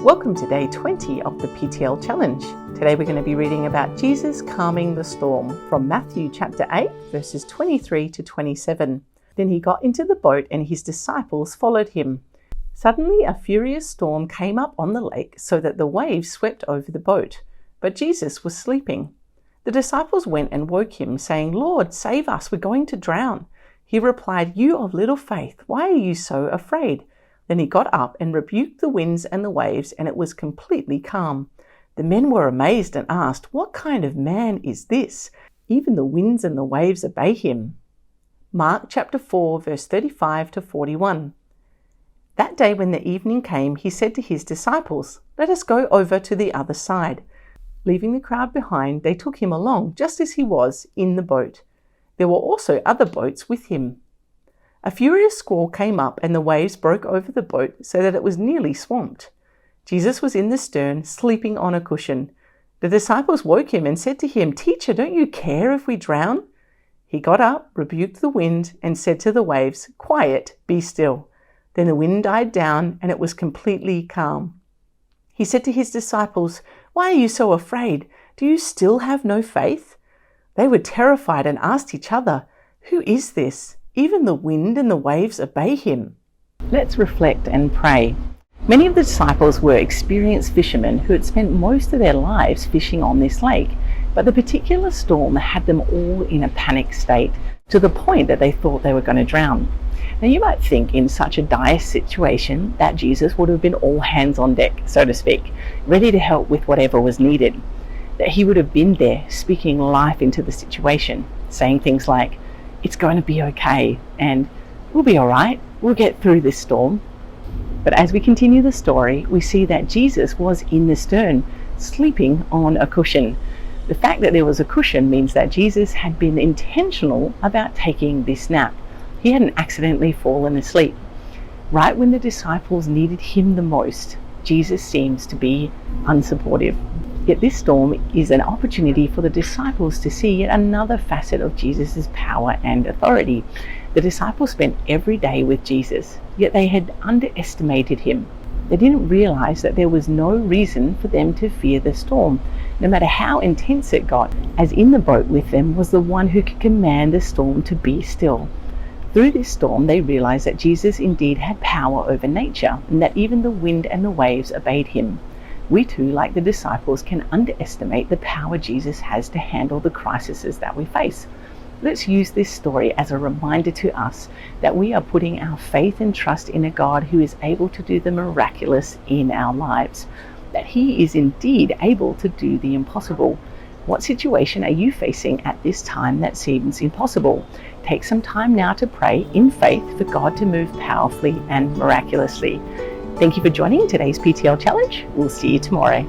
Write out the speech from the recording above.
Welcome to day 20 of the PTL Challenge. Today we're going to be reading about Jesus calming the storm from Matthew chapter 8 verses 23 to 27. Then he got into the boat and his disciples followed him. Suddenly a furious storm came up on the lake so that the waves swept over the boat. But Jesus was sleeping. The disciples went and woke him, saying, "Lord, save us, we're going to drown." He replied, "You of little faith, why are you so afraid?" Then he got up and rebuked the winds and the waves, and it was completely calm. The men were amazed and asked, "What kind of man is this? Even the winds and the waves obey him." Mark chapter 4, verse 35 to 41. That day when the evening came, he said to his disciples, "Let us go over to the other side." Leaving the crowd behind, they took him along, just as he was, in the boat. There were also other boats with him. A furious squall came up and the waves broke over the boat so that it was nearly swamped. Jesus was in the stern, sleeping on a cushion. The disciples woke him and said to him, "Teacher, don't you care if we drown?" He got up, rebuked the wind, and said to the waves, "Quiet, be still." Then the wind died down and it was completely calm. He said to his disciples, "Why are you so afraid? Do you still have no faith?" They were terrified and asked each other, "Who is this? Even the wind and the waves obey him." Let's reflect and pray. Many of the disciples were experienced fishermen who had spent most of their lives fishing on this lake, but the particular storm had them all in a panic state, to the point that they thought they were going to drown. Now you might think in such a dire situation that Jesus would have been all hands on deck, so to speak, ready to help with whatever was needed. That he would have been there speaking life into the situation, saying things like, "It's going to be okay," and "We'll be all right, we'll get through this storm." But as we continue the story, we see that Jesus was in the stern, sleeping on a cushion. The fact that there was a cushion means that Jesus had been intentional about taking this nap. He hadn't accidentally fallen asleep. Right when the disciples needed him the most, Jesus seems to be unsupportive. Yet this storm is an opportunity for the disciples to see yet another facet of Jesus' power and authority. The disciples spent every day with Jesus, yet they had underestimated him. They didn't realize that there was no reason for them to fear the storm, no matter how intense it got, as in the boat with them was the one who could command the storm to be still. Through this storm, they realized that Jesus indeed had power over nature, and that even the wind and the waves obeyed him. We too, like the disciples, can underestimate the power Jesus has to handle the crises that we face. Let's use this story as a reminder to us that we are putting our faith and trust in a God who is able to do the miraculous in our lives, that he is indeed able to do the impossible. What situation are you facing at this time that seems impossible? Take some time now to pray in faith for God to move powerfully and miraculously. Thank you for joining today's PTL Challenge. We'll see you tomorrow.